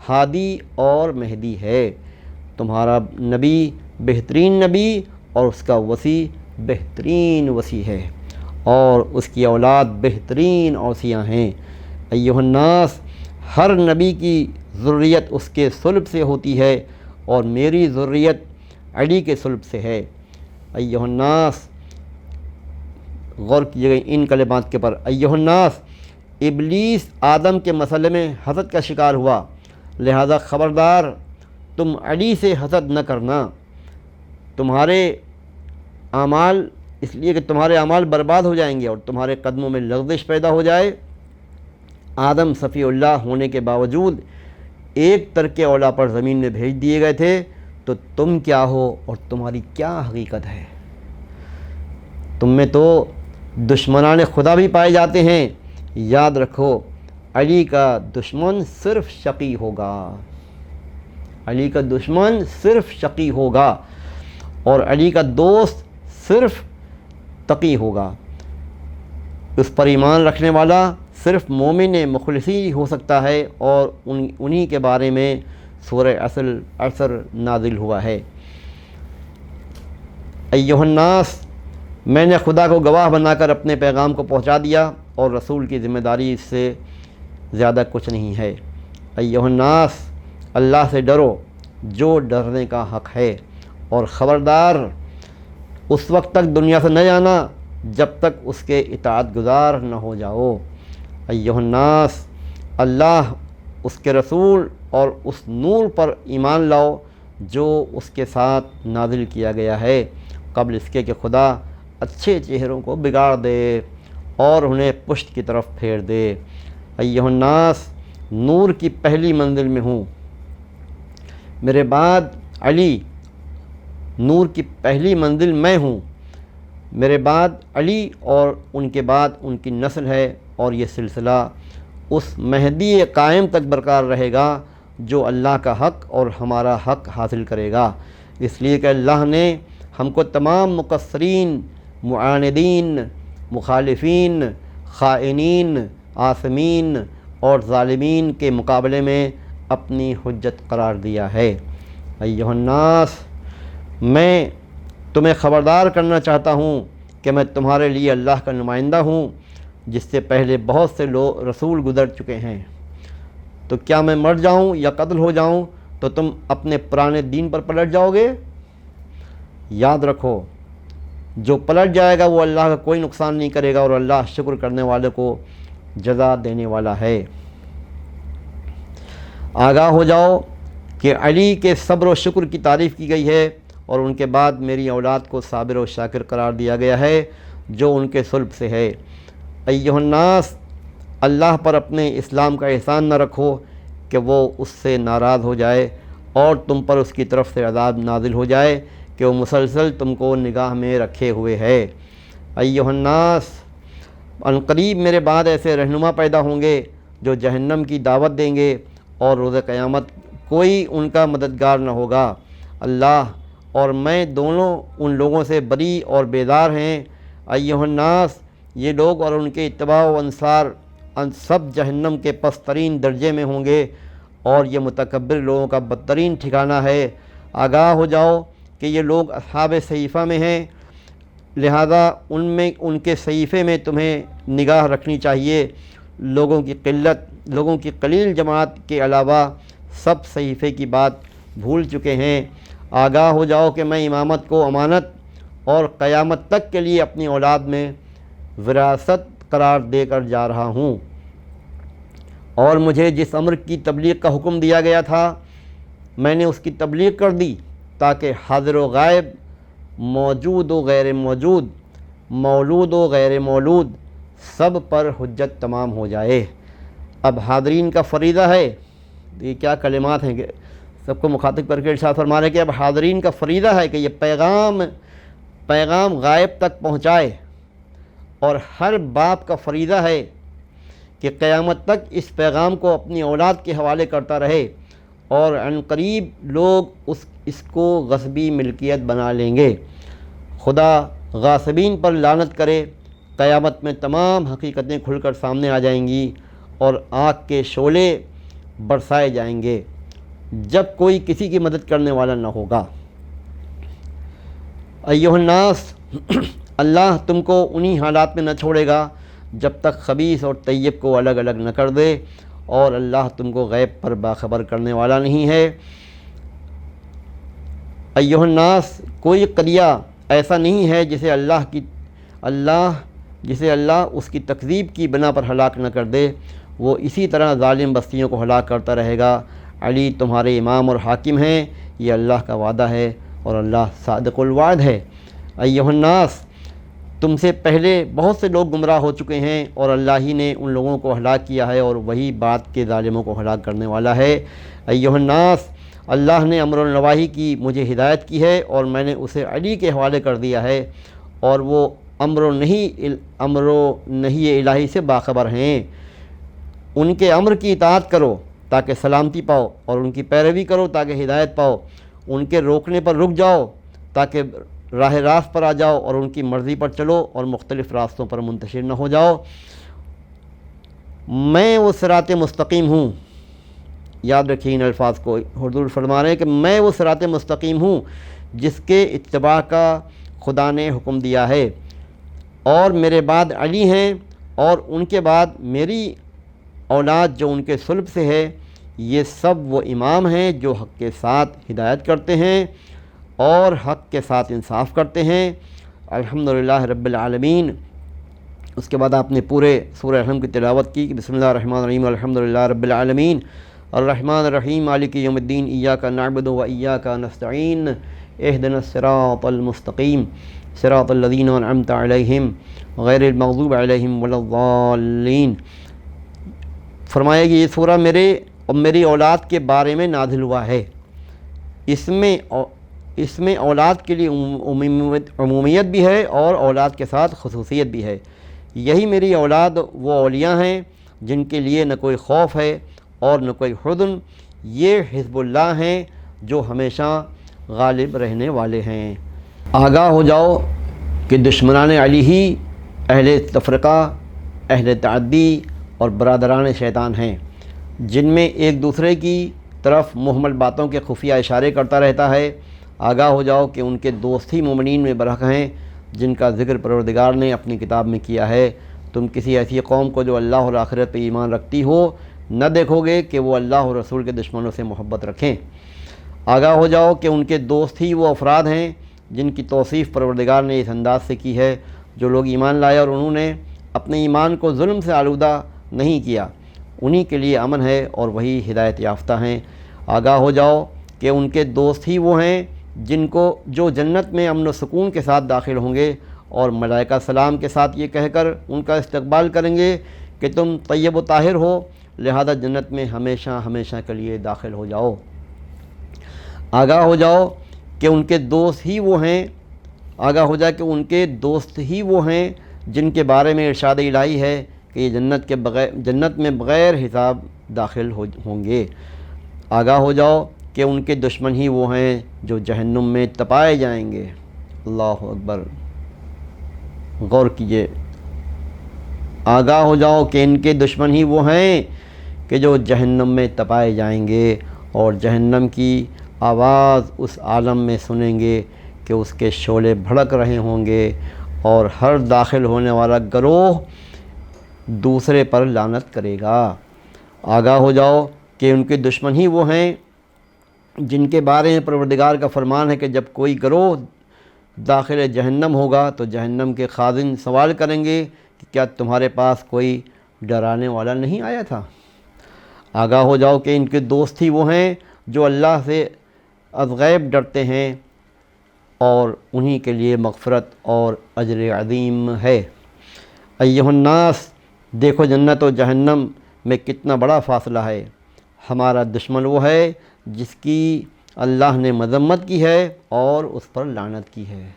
ہادی اور مہدی ہے۔ تمہارا نبی بہترین نبی اور اس کا وصی بہترین وصی ہے، اور اس کی اولاد بہترین اوصیاء ہیں۔ ایھا الناس، ہر نبی کی ذریت اس کے صلب سے ہوتی ہے اور میری ذریت علی کے صلب سے ہے۔ ایھا الناس، غور کیجیے گا ان کلمات کے پر۔ ایھا الناس، ابلیس آدم کے مسئلے میں حسد کا شکار ہوا، لہذا خبردار تم علی سے حسد نہ کرنا۔ تمہارے اعمال اس لیے کہ تمہارے اعمال برباد ہو جائیں گے اور تمہارے قدموں میں لغزش پیدا ہو جائے۔ آدم صفی اللہ ہونے کے باوجود ایک ترک اولا پر زمین میں بھیج دیے گئے تھے، تو تم کیا ہو اور تمہاری کیا حقیقت ہے؟ تم میں تو دشمنان خدا بھی پائے جاتے ہیں۔ یاد رکھو، علی کا دشمن صرف شقی ہوگا، علی کا دشمن صرف شقی ہوگا، اور علی کا دوست صرف تقی ہوگا۔ اس پر ایمان رکھنے والا صرف مومن مخلصی ہو سکتا ہے، اور انہی کے بارے میں سورہ عصر نازل ہوا ہے۔ ایھا الناس، میں نے خدا کو گواہ بنا کر اپنے پیغام کو پہنچا دیا، اور رسول کی ذمہ داری اس سے زیادہ کچھ نہیں ہے۔ ایھا الناس، اللہ سے ڈرو جو ڈرنے کا حق ہے، اور خبردار اس وقت تک دنیا سے نہ جانا جب تک اس کے اطاعت گزار نہ ہو جاؤ۔ ایھا الناس، اللہ، اس کے رسول اور اس نور پر ایمان لاؤ جو اس کے ساتھ نازل کیا گیا ہے، قبل اس کے کہ خدا اچھے چہروں کو بگاڑ دے اور انہیں پشت کی طرف پھیر دے۔ ایھا الناس، نور کی پہلی منزل میں ہوں، میرے بعد علی، نور کی پہلی منزل میں ہوں، میرے بعد علی اور ان کے بعد ان کی نسل ہے، اور یہ سلسلہ اس مہدی قائم تک برقرار رہے گا جو اللہ کا حق اور ہمارا حق حاصل کرے گا، اس لیے کہ اللہ نے ہم کو تمام مقصرین، معاندین، مخالفین، خائنین، آثمین اور ظالمین کے مقابلے میں اپنی حجت قرار دیا ہے۔ ایھا الناس، میں تمہیں خبردار کرنا چاہتا ہوں کہ میں تمہارے لیے اللہ کا نمائندہ ہوں، جس سے پہلے بہت سے رسول گزر چکے ہیں۔ تو کیا میں مر جاؤں یا قتل ہو جاؤں تو تم اپنے پرانے دین پر پلٹ جاؤ گے؟ یاد رکھو، جو پلٹ جائے گا وہ اللہ کا کوئی نقصان نہیں کرے گا، اور اللہ شکر کرنے والے کو جزا دینے والا ہے۔ آگاہ ہو جاؤ کہ علی کے صبر و شکر کی تعریف کی گئی ہے، اور ان کے بعد میری اولاد کو صابر و شاکر قرار دیا گیا ہے جو ان کے صلب سے ہے۔ ایھا الناس، اللہ پر اپنے اسلام کا احسان نہ رکھو کہ وہ اس سے ناراض ہو جائے اور تم پر اس کی طرف سے عذاب نازل ہو جائے کہ وہ مسلسل تم کو نگاہ میں رکھے ہوئے ہے۔ ایھا الناس، ان قریب میرے بعد ایسے رہنما پیدا ہوں گے جو جہنم کی دعوت دیں گے، اور روز قیامت کوئی ان کا مددگار نہ ہوگا۔ اللہ اور میں دونوں ان لوگوں سے بری اور بیزار ہیں۔ ایھا الناس، یہ لوگ اور ان کے اتباع و انصار سب جہنم کے پسترین درجے میں ہوں گے، اور یہ متکبر لوگوں کا بدترین ٹھکانہ ہے۔ آگاہ ہو جاؤ کہ یہ لوگ اصحاب صحیفہ میں ہیں، لہذا ان کے صحیفے میں تمہیں نگاہ رکھنی چاہیے۔ لوگوں کی قلیل جماعت کے علاوہ سب صحیفے کی بات بھول چکے ہیں۔ آگاہ ہو جاؤ کہ میں امامت کو امانت اور قیامت تک کے لیے اپنی اولاد میں وراثت قرار دے کر جا رہا ہوں، اور مجھے جس امر کی تبلیغ کا حکم دیا گیا تھا میں نے اس کی تبلیغ کر دی، تاکہ حاضر و غائب، موجود و غیر موجود، مولود و غیر مولود سب پر حجت تمام ہو جائے۔ اب حاضرین کا فریضہ ہے، یہ کیا کلمات ہیں کہ سب کو مخاطب کر کے ارشاد فرما رہے ہیں کہ اب حاضرین کا فریضہ ہے کہ یہ پیغام غائب تک پہنچائے، اور ہر باپ کا فریضہ ہے کہ قیامت تک اس پیغام کو اپنی اولاد کے حوالے کرتا رہے، اور عن قریب لوگ اس کو غصبی ملکیت بنا لیں گے۔ خدا غاصبین پر لعنت کرے، قیامت میں تمام حقیقتیں کھل کر سامنے آ جائیں گی، اور آگ کے شعلے برسائے جائیں گے، جب کوئی کسی کی مدد کرنے والا نہ ہوگا۔ ایھا الناس، اللہ تم کو انہی حالات میں نہ چھوڑے گا جب تک خبیث اور طیب کو الگ الگ نہ کر دے، اور اللہ تم کو غیب پر باخبر کرنے والا نہیں ہے۔ ایھا الناس، کوئی قریہ ایسا نہیں ہے جسے اللہ اس کی تکذیب کی بنا پر ہلاک نہ کر دے، وہ اسی طرح ظالم بستیوں کو ہلاک کرتا رہے گا۔ علی تمہارے امام اور حاکم ہیں، یہ اللہ کا وعدہ ہے، اور اللہ صادق الوعد ہے۔ ایھا الناس، تم سے پہلے بہت سے لوگ گمراہ ہو چکے ہیں، اور اللہ ہی نے ان لوگوں کو ہلاک کیا ہے، اور وہی بعد کے ظالموں کو ہلاک کرنے والا ہے۔ ایھا الناس، اللہ نے امر و نواہی کی مجھے ہدایت کی ہے، اور میں نے اسے علی کے حوالے کر دیا ہے، اور وہ امر و نہی الہی سے باخبر ہیں۔ ان کے امر کی اطاعت کرو تاکہ سلامتی پاؤ، اور ان کی پیروی کرو تاکہ ہدایت پاؤ۔ ان کے روکنے پر رک جاؤ تاکہ راہ راست پر آ جاؤ، اور ان کی مرضی پر چلو اور مختلف راستوں پر منتشر نہ ہو جاؤ۔ میں وہ صراط مستقیم ہوں، یاد رکھیے ان الفاظ کو، حضور فرما رہے ہیں کہ میں وہ صراط مستقیم ہوں جس کے اتباع کا خدا نے حکم دیا ہے، اور میرے بعد علی ہیں، اور ان کے بعد میری اولاد جو ان کے صلب سے ہے، یہ سب وہ امام ہیں جو حق کے ساتھ ہدایت کرتے ہیں اور حق کے ساتھ انصاف کرتے ہیں۔ الحمدللہ رب العالمین۔ اس کے بعد آپ نے پورے سورہ الحمد کی تلاوت کی کہ بسم اللہ الرحمن الرحیم الحمدللہ رب العالمین الرحمن الرحیم مالک یوم الدین ایاک نعبد و ایاک نستعین اہدنا الصراط المستقیم صراط الذین انعمت علیہم غیر المغضوب علیہم ولا الضالین۔ فرمایا کہ یہ سورہ میرے اور میری اولاد کے بارے میں نازل ہوا ہے۔ اس میں اولاد کے لیے عمومیت بھی ہے اور اولاد کے ساتھ خصوصیت بھی ہے۔ یہی میری اولاد وہ اولیاء ہیں جن کے لیے نہ کوئی خوف ہے اور نہ کوئی حزن، یہ حزب اللہ ہیں جو ہمیشہ غالب رہنے والے ہیں۔ آگاہ ہو جاؤ کہ دشمنان علی ہی اہل تفرقہ، اہل تعدی اور برادران شیطان ہیں، جن میں ایک دوسرے کی طرف محمل باتوں کے خفیہ اشارے کرتا رہتا ہے۔ آگاہ ہو جاؤ کہ ان کے دوست ہی مومنین میں برحق ہیں، جن کا ذکر پروردگار نے اپنی کتاب میں کیا ہے۔ تم کسی ایسی قوم کو جو اللہ اور آخرت پہ ایمان رکھتی ہو نہ دیکھو گے کہ وہ اللہ اور رسول کے دشمنوں سے محبت رکھیں۔ آگاہ ہو جاؤ کہ ان کے دوست ہی وہ افراد ہیں جن کی توصیف پروردگار نے اس انداز سے کی ہے: جو لوگ ایمان لائے اور انہوں نے اپنے ایمان کو ظلم سے آلودہ نہیں کیا، انہی کے لیے امن ہے اور وہی ہدایت یافتہ ہیں۔ آگاہ ہو جاؤ کہ ان کے دوست ہی وہ ہیں جو جنت میں امن و سکون کے ساتھ داخل ہوں گے، اور ملائکہ سلام کے ساتھ یہ کہہ کر ان کا استقبال کریں گے کہ تم طیب و طاہر ہو، لہذا جنت میں ہمیشہ ہمیشہ کے لیے داخل ہو جاؤ۔ آگاہ ہو جاؤ کہ ان کے دوست ہی وہ ہیں جن کے بارے میں ارشاد الہی ہے کہ یہ جنت میں بغیر حساب داخل ہوں گے۔ آگاہ ہو جاؤ کہ ان کے دشمن ہی وہ ہیں جو جہنم میں تپائے جائیں گے۔ اللہ اکبر، غور کیجئے۔ آگاہ ہو جاؤ کہ ان کے دشمن ہی وہ ہیں کہ جو جہنم میں تپائے جائیں گے، اور جہنم کی آواز اس عالم میں سنیں گے کہ اس کے شعلے بھڑک رہے ہوں گے، اور ہر داخل ہونے والا گروہ دوسرے پر لعنت کرے گا۔ آگاہ ہو جاؤ کہ ان کے دشمن ہی وہ ہیں جن کے بارے میں پروردگار کا فرمان ہے کہ جب کوئی گروہ داخل جہنم ہوگا تو جہنم کے خازن سوال کریں گے کہ کیا تمہارے پاس کوئی ڈرانے والا نہیں آیا تھا؟ آگاہ ہو جاؤ کہ ان کے دوست ہی وہ ہیں جو اللہ سے از غیب ڈرتے ہیں، اور انہی کے لیے مغفرت اور اجر عظیم ہے۔ ایھا الناس، دیکھو جنت و جہنم میں کتنا بڑا فاصلہ ہے۔ ہمارا دشمن وہ ہے جس کی اللہ نے مذمت کی ہے اور اس پر لعنت کی ہے،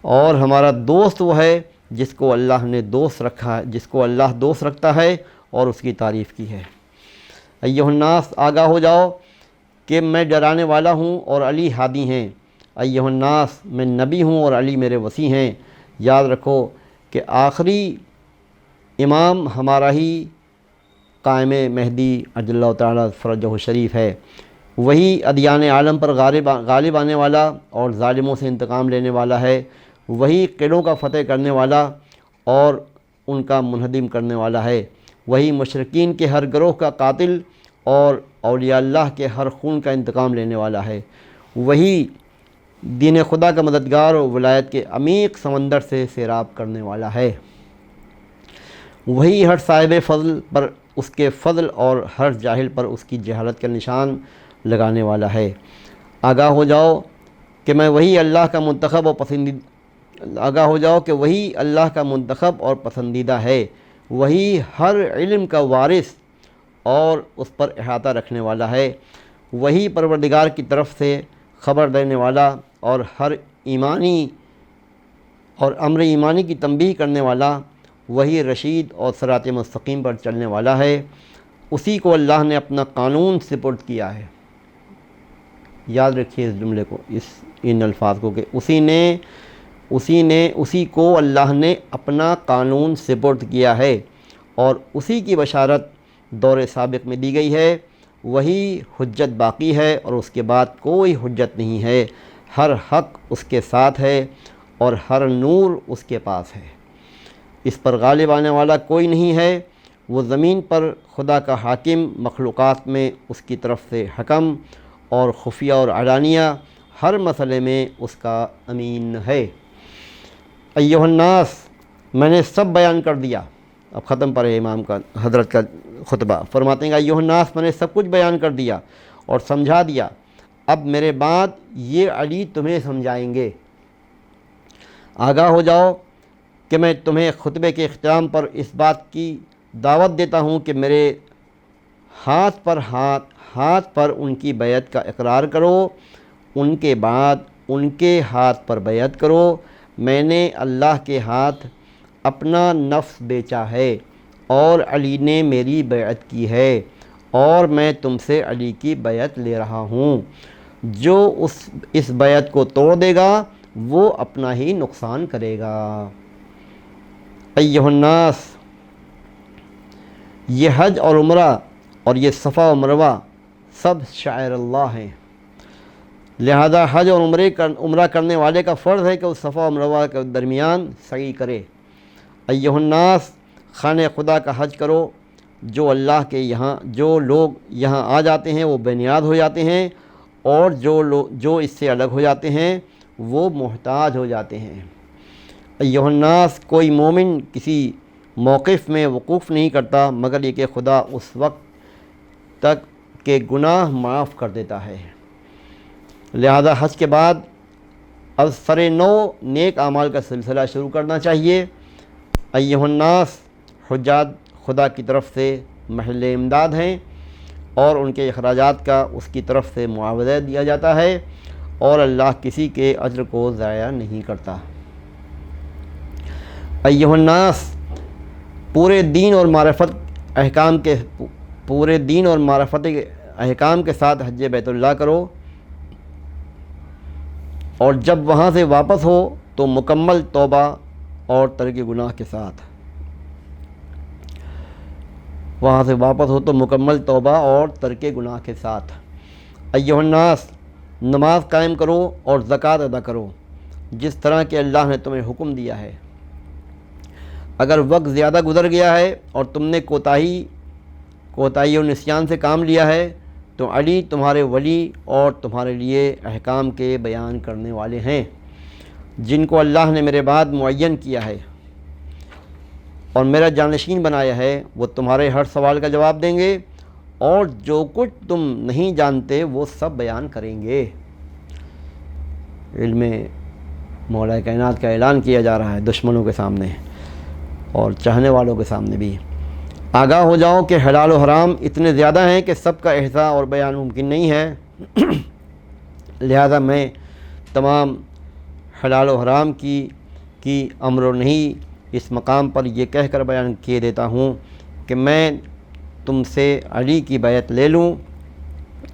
اور ہمارا دوست وہ ہے جس کو اللہ دوست رکھتا ہے اور اس کی تعریف کی ہے۔ ایھا الناس، آگاہ ہو جاؤ کہ میں ڈرانے والا ہوں اور علی ہادی ہیں۔ ایھا الناس، میں نبی ہوں اور علی میرے وصی ہیں۔ یاد رکھو کہ آخری امام ہمارا ہی قائم مہدی عجل اللہ تعالیٰ فرجہ شریف ہے۔ وہی ادیان عالم پر غالب آنے والا اور ظالموں سے انتقام لینے والا ہے۔ وہی قلعوں کا فتح کرنے والا اور ان کا منہدم کرنے والا ہے۔ وہی مشرکین کے ہر گروہ کا قاتل اور اولیاء اللہ کے ہر خون کا انتقام لینے والا ہے۔ وہی دین خدا کا مددگار اور ولایت کے عمیق سمندر سے سیراب کرنے والا ہے۔ وہی ہر صاحب فضل پر اس کے فضل اور ہر جاہل پر اس کی جہالت کا نشان لگانے والا ہے۔ آگاہ ہو جاؤ کہ وہی اللہ کا منتخب اور پسندیدہ ہے۔ وہی ہر علم کا وارث اور اس پر احاطہ رکھنے والا ہے۔ وہی پروردگار کی طرف سے خبر دینے والا اور ہر امر ایمانی کی تنبیہ کرنے والا، وہی رشید اور صراط مستقیم پر چلنے والا ہے۔ اسی کو اللہ نے اپنا قانون سپرد کیا ہے۔ یاد رکھیے اس جملے کو، ان الفاظ کو، کہ اسی کو اللہ نے اپنا قانون سپرد کیا ہے، اور اسی کی بشارت دور سابق میں دی گئی ہے۔ وہی حجت باقی ہے اور اس کے بعد کوئی حجت نہیں ہے۔ ہر حق اس کے ساتھ ہے اور ہر نور اس کے پاس ہے۔ اس پر غالب آنے والا کوئی نہیں ہے۔ وہ زمین پر خدا کا حاکم، مخلوقات میں اس کی طرف سے حکم، اور خفیہ اور علانیہ ہر مسئلے میں اس کا امین ہے۔ ایھا الناس، میں نے سب بیان کر دیا۔ اب ختم پر ہے امام کا حضرت کا خطبہ، فرماتے ہیں کہ ایھا الناس، میں نے سب کچھ بیان کر دیا اور سمجھا دیا، اب میرے بعد یہ علی تمہیں سمجھائیں گے۔ آگاہ ہو جاؤ کہ میں تمہیں خطبے کے اختتام پر اس بات کی دعوت دیتا ہوں کہ میرے ہاتھ پر ان کی بیعت کا اقرار کرو، ان کے بعد ان کے ہاتھ پر بیعت کرو۔ میں نے اللہ کے ہاتھ اپنا نفس بیچا ہے اور علی نے میری بیعت کی ہے، اور میں تم سے علی کی بیعت لے رہا ہوں۔ جو اس بیعت کو توڑ دے گا وہ اپنا ہی نقصان کرے گا۔ ایھا الناس، یہ حج اور عمرہ اور یہ صفا و مروہ سب شعائر اللہ ہیں، لہذا حج اور عمرہ کرنے والے کا فرض ہے کہ اس صفا و مروہ کے درمیان سعی کرے۔ ایھا الناس، خانہ خدا کا حج کرو۔ جو لوگ یہاں آ جاتے ہیں وہ بے نیاز ہو جاتے ہیں، اور جو اس سے الگ ہو جاتے ہیں وہ محتاج ہو جاتے ہیں۔ ایھا الناس، کوئی مومن کسی موقف میں وقوف نہیں کرتا مگر یہ کہ خدا اس وقت تک کے گناہ معاف کر دیتا ہے، لہذا حج کے بعد از سر نو نیک اعمال کا سلسلہ شروع کرنا چاہیے۔ ایھا الناس، حجاج خدا کی طرف سے محل امداد ہیں، اور ان کے اخراجات کا اس کی طرف سے معاوضہ دیا جاتا ہے، اور اللہ کسی کے اجر کو ضائع نہیں کرتا۔ ایھا الناس، پورے دین اور معرفت احکام کے ساتھ حج بیت اللہ کرو، اور جب وہاں سے واپس ہو تو مکمل توبہ اور ترک گناہ کے ساتھ۔ ایھا الناس، نماز قائم کرو اور زکوٰۃ ادا کرو جس طرح کہ اللہ نے تمہیں حکم دیا ہے۔ اگر وقت زیادہ گزر گیا ہے اور تم نے کوتاہی اور نسیان سے کام لیا ہے تو علی تمہارے ولی اور تمہارے لیے احکام کے بیان کرنے والے ہیں، جن کو اللہ نے میرے بعد معین کیا ہے اور میرا جانشین بنایا ہے۔ وہ تمہارے ہر سوال کا جواب دیں گے، اور جو کچھ تم نہیں جانتے وہ سب بیان کریں گے۔ علم مولا کائنات کا اعلان کیا جا رہا ہے دشمنوں کے سامنے اور چاہنے والوں کے سامنے بھی۔ آگاہ ہو جاؤ کہ حلال و حرام اتنے زیادہ ہیں کہ سب کا احصاء اور بیان ممکن نہیں ہے، لہذا میں تمام حلال و حرام کی امر و نہی اس مقام پر یہ کہہ کر بیان کیے دیتا ہوں کہ میں تم سے علی کی بیعت لے لوں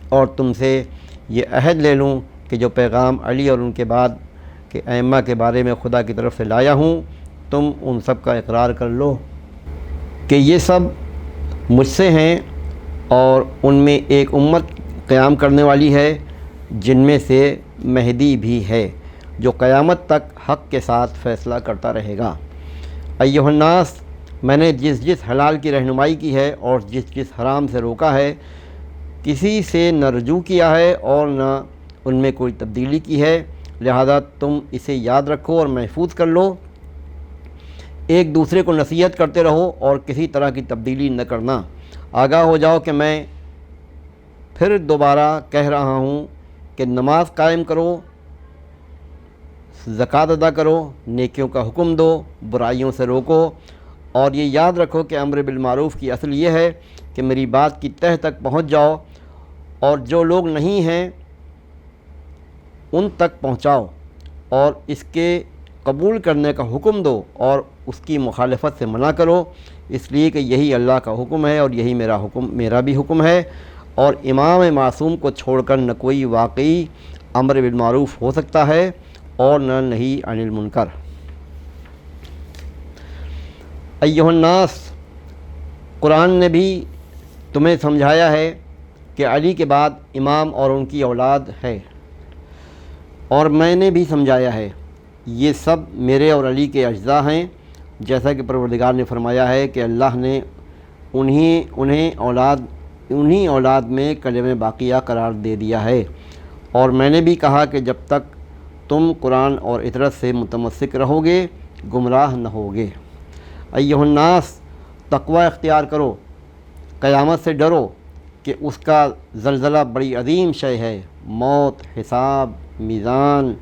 اور تم سے یہ عہد لے لوں کہ جو پیغام علی اور ان کے بعد کے ائمہ کے بارے میں خدا کی طرف سے لایا ہوں، تم ان سب کا اقرار کر لو کہ یہ سب مجھ سے ہیں، اور ان میں ایک امت قیام کرنے والی ہے جن میں سے مہدی بھی ہے جو قیامت تک حق کے ساتھ فیصلہ کرتا رہے گا۔ ایھا الناس، میں نے جس حلال کی رہنمائی کی ہے اور جس حرام سے روکا ہے، کسی سے نہ رجوع کیا ہے اور نہ ان میں کوئی تبدیلی کی ہے، لہذا تم اسے یاد رکھو اور محفوظ کر لو۔ ایک دوسرے کو نصیحت کرتے رہو اور کسی طرح کی تبدیلی نہ کرنا۔ آگاہ ہو جاؤ کہ میں پھر دوبارہ کہہ رہا ہوں کہ نماز قائم کرو، زکوٰۃ ادا کرو، نیکیوں کا حکم دو، برائیوں سے روکو، اور یہ یاد رکھو کہ امر بالمعروف کی اصل یہ ہے کہ میری بات کی تہ تک پہنچ جاؤ، اور جو لوگ نہیں ہیں ان تک پہنچاؤ، اور اس کے قبول کرنے کا حکم دو اور اس کی مخالفت سے منع کرو، اس لیے کہ یہی اللہ کا حکم ہے اور یہی میرا بھی حکم ہے، اور امام معصوم کو چھوڑ کر نہ کوئی واقعی امر بالمعروف ہو سکتا ہے اور نہ نہی عن المنکر۔ ایھا الناس، قرآن نے بھی تمہیں سمجھایا ہے کہ علی کے بعد امام اور ان کی اولاد ہے، اور میں نے بھی سمجھایا ہے یہ سب میرے اور علی کے اجزاء ہیں، جیسا کہ پروردگار نے فرمایا ہے کہ اللہ نے انہی اولاد میں کلمہ باقیہ قرار دے دیا ہے، اور میں نے بھی کہا کہ جب تک تم قرآن اور اطرت سے متمسک رہو گے گمراہ نہ ہوگے۔ ایھا الناس، تقوی اختیار کرو، قیامت سے ڈرو کہ اس کا زلزلہ بڑی عظیم شے ہے، موت، حساب، میزان،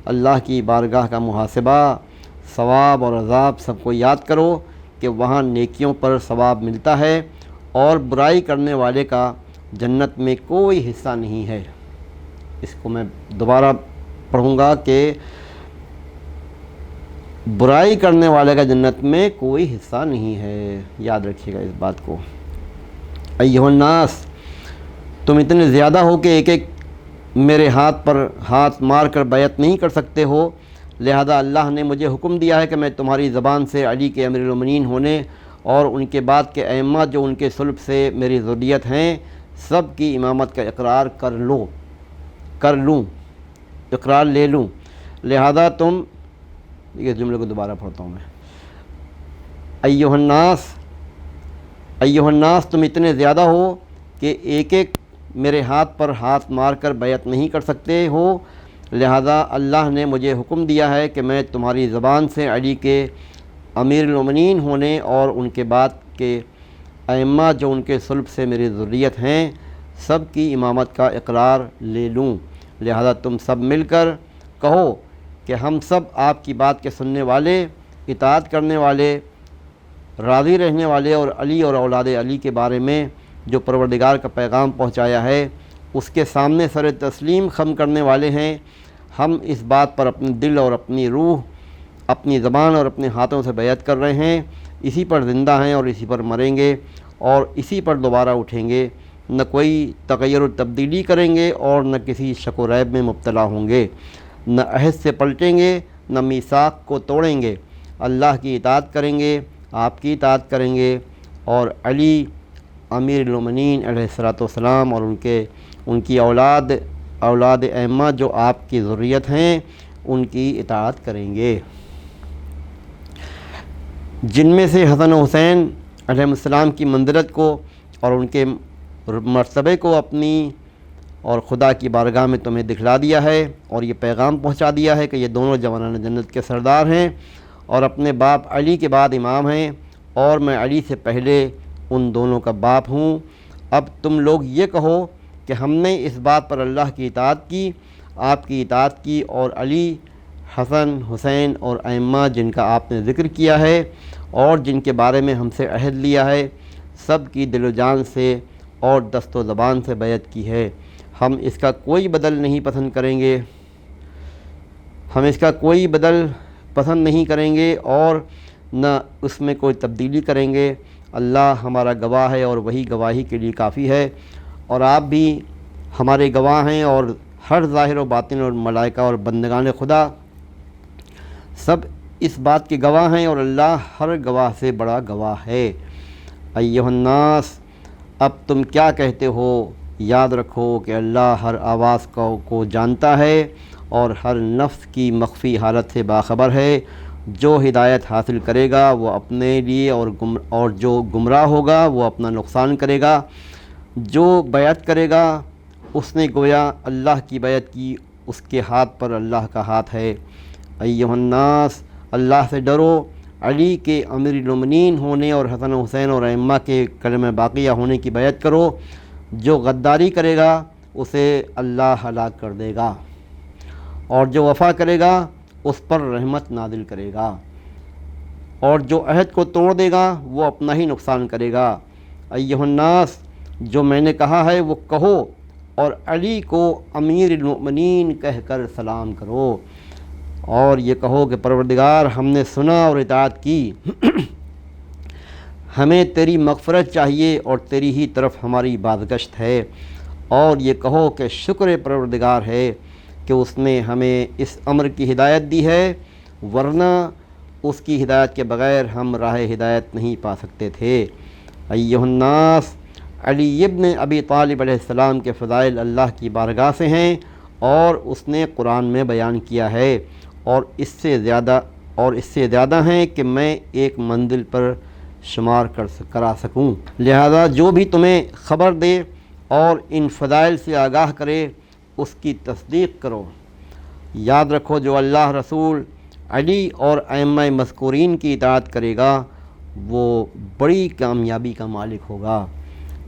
اللہ کی بارگاہ کا محاسبہ، ثواب اور عذاب سب کو یاد کرو کہ وہاں نیکیوں پر ثواب ملتا ہے اور برائی کرنے والے کا جنت میں کوئی حصہ نہیں ہے۔ اس کو میں دوبارہ پڑھوں گا کہ برائی کرنے والے کا جنت میں کوئی حصہ نہیں ہے، یاد رکھیے گا اس بات کو۔ ایھا الناس، تم اتنے زیادہ ہو کہ ایک ایک میرے ہاتھ پر ہاتھ مار کر بیعت نہیں کر سکتے ہو، لہذا اللہ نے مجھے حکم دیا ہے کہ میں تمہاری زبان سے علی کے امیر المومنین ہونے اور ان کے بعد کے ائمہ جو ان کے صلب سے میری ذریت ہیں سب کی امامت کا اقرار کر لوں، اقرار لے لوں۔ لہذا تم، یہ جملے کو دوبارہ پڑھتا ہوں میں، ایھا الناس تم اتنے زیادہ ہو کہ ایک ایک میرے ہاتھ پر ہاتھ مار کر بیعت نہیں کر سکتے ہو، لہذا اللہ نے مجھے حکم دیا ہے کہ میں تمہاری زبان سے علی کے امیر المومنین ہونے اور ان کے بعد کے ائمہ جو ان کے صلب سے میری ذریت ہیں سب کی امامت کا اقرار لے لوں۔ لہذا تم سب مل کر کہو کہ ہم سب آپ کی بات کے سننے والے، اطاعت کرنے والے، راضی رہنے والے، اور علی اور اولاد علی کے بارے میں جو پروردگار کا پیغام پہنچایا ہے اس کے سامنے سر تسلیم خم کرنے والے ہیں۔ ہم اس بات پر اپنے دل اور اپنی روح، اپنی زبان اور اپنے ہاتھوں سے بیعت کر رہے ہیں، اسی پر زندہ ہیں اور اسی پر مریں گے اور اسی پر دوبارہ اٹھیں گے، نہ کوئی تغیر و تبدیلی کریں گے اور نہ کسی شک و ریب میں مبتلا ہوں گے، نہ عہد سے پلٹیں گے، نہ میثاق کو توڑیں گے، اللہ کی اطاعت کریں گے، آپ کی اطاعت کریں گے، اور علی امیر المومنین علیہ الصلوۃ والسلام اور ان کی اولاد ائمہ جو آپ کی ذریت ہیں ان کی اطاعت کریں گے، جن میں سے حسن و حسین علیہ السلام کی منزلت کو اور ان کے مرتبے کو اپنی اور خدا کی بارگاہ میں تمہیں دکھلا دیا ہے، اور یہ پیغام پہنچا دیا ہے کہ یہ دونوں جوانان جنت کے سردار ہیں اور اپنے باپ علی کے بعد امام ہیں، اور میں علی سے پہلے ان دونوں کا باپ ہوں۔ اب تم لوگ یہ کہو کہ ہم نے اس بات پر اللہ کی اطاعت کی، آپ کی اطاعت کی، اور علی، حسن، حسین اور ائمہ جن کا آپ نے ذکر کیا ہے اور جن کے بارے میں ہم سے عہد لیا ہے سب کی دل و جان سے اور دست و زبان سے بیعت کی ہے۔ ہم اس کا کوئی بدل نہیں پسند کریں گے، پسند نہیں کریں گے اور نہ اس میں کوئی تبدیلی کریں گے۔ اللہ ہمارا گواہ ہے اور وہی گواہی کے لیے کافی ہے، اور آپ بھی ہمارے گواہ ہیں، اور ہر ظاہر و باطن اور ملائکہ اور بندگان خدا سب اس بات کے گواہ ہیں، اور اللہ ہر گواہ سے بڑا گواہ ہے۔ ایھا الناس، اب تم کیا کہتے ہو؟ یاد رکھو کہ اللہ ہر آواز کو جانتا ہے اور ہر نفس کی مخفی حالت سے باخبر ہے۔ جو ہدایت حاصل کرے گا وہ اپنے لیے، اور جو گمراہ ہوگا وہ اپنا نقصان کرے گا۔ جو بیعت کرے گا اس نے گویا اللہ کی بیعت کی، اس کے ہاتھ پر اللہ کا ہاتھ ہے۔ ایھا الناس، اللہ سے ڈرو، علی کے امیر المومنین ہونے اور حسن و حسین اور ائمہ کے کلمہ باقیہ ہونے کی بیعت کرو۔ جو غداری کرے گا اسے اللہ ہلاک کر دے گا، اور جو وفا کرے گا اس پر رحمت نازل کرے گا، اور جو عہد کو توڑ دے گا وہ اپنا ہی نقصان کرے گا۔ ایھا الناس، جو میں نے کہا ہے وہ کہو، اور علی کو امیر المؤمنین کہہ کر سلام کرو، اور یہ کہو کہ پروردگار ہم نے سنا اور اطاعت کی، ہمیں تیری مغفرت چاہیے اور تیری ہی طرف ہماری بازگشت ہے، اور یہ کہو کہ شکر پروردگار ہے کہ اس نے ہمیں اس امر کی ہدایت دی ہے، ورنہ اس کی ہدایت کے بغیر ہم راہ ہدایت نہیں پا سکتے تھے۔ ایھا الناس، علی ابن ابی طالب علیہ السلام کے فضائل اللہ کی بارگاہ سے ہیں، اور اس نے قرآن میں بیان کیا ہے، اور اس سے زیادہ ہیں کہ میں ایک منزل پر شمار کرا سکوں۔ لہذا جو بھی تمہیں خبر دے اور ان فضائل سے آگاہ کرے اس کی تصدیق کرو۔ یاد رکھو جو اللہ، رسول، علی اور ائمہ مذکورین کی اطاعت کرے گا وہ بڑی کامیابی کا مالک ہوگا۔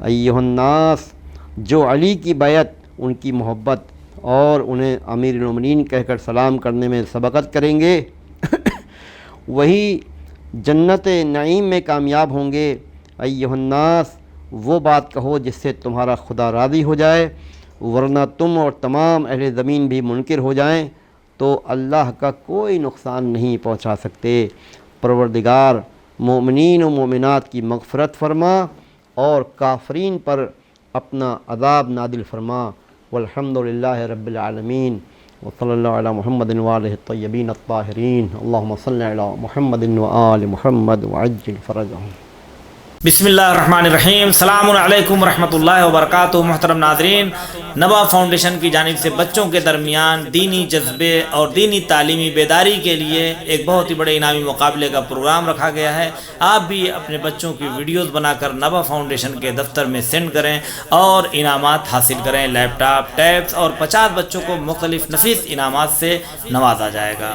ایھا الناس، جو علی کی بیعت، ان کی محبت اور انہیں امیر المومنین کہہ کر سلام کرنے میں سبقت کریں گے وہی جنت نعیم میں کامیاب ہوں گے۔ ایھا الناس، وہ بات کہو جس سے تمہارا خدا راضی ہو جائے، ورنہ تم اور تمام اہل زمین بھی منکر ہو جائیں تو اللہ کا کوئی نقصان نہیں پہنچا سکتے۔ پروردگار مومنین و مومنات کی مغفرت فرما اور کافرین پر اپنا عذاب نازل فرما۔ والحمد للہ رب العالمین۔ وصلی اللہ علی محمد وآلہ الطیبین الطاہرین اللہم صلی علی محمد وآل محمد وعجل فرجہم۔ بسم اللہ الرحمن الرحیم۔ السلام علیکم ورحمۃ اللہ وبرکاتہ۔ محترم ناظرین، نبا فاؤنڈیشن کی جانب سے بچوں کے درمیان دینی جذبے اور دینی تعلیمی بیداری کے لیے ایک بہت ہی بڑے انعامی مقابلے کا پروگرام رکھا گیا ہے۔ آپ بھی اپنے بچوں کی ویڈیوز بنا کر نبا فاؤنڈیشن کے دفتر میں سینڈ کریں اور انعامات حاصل کریں۔ لیپ ٹاپ، ٹیبس اور 50 بچوں کو مختلف نفیس انعامات سے نوازا جائے گا۔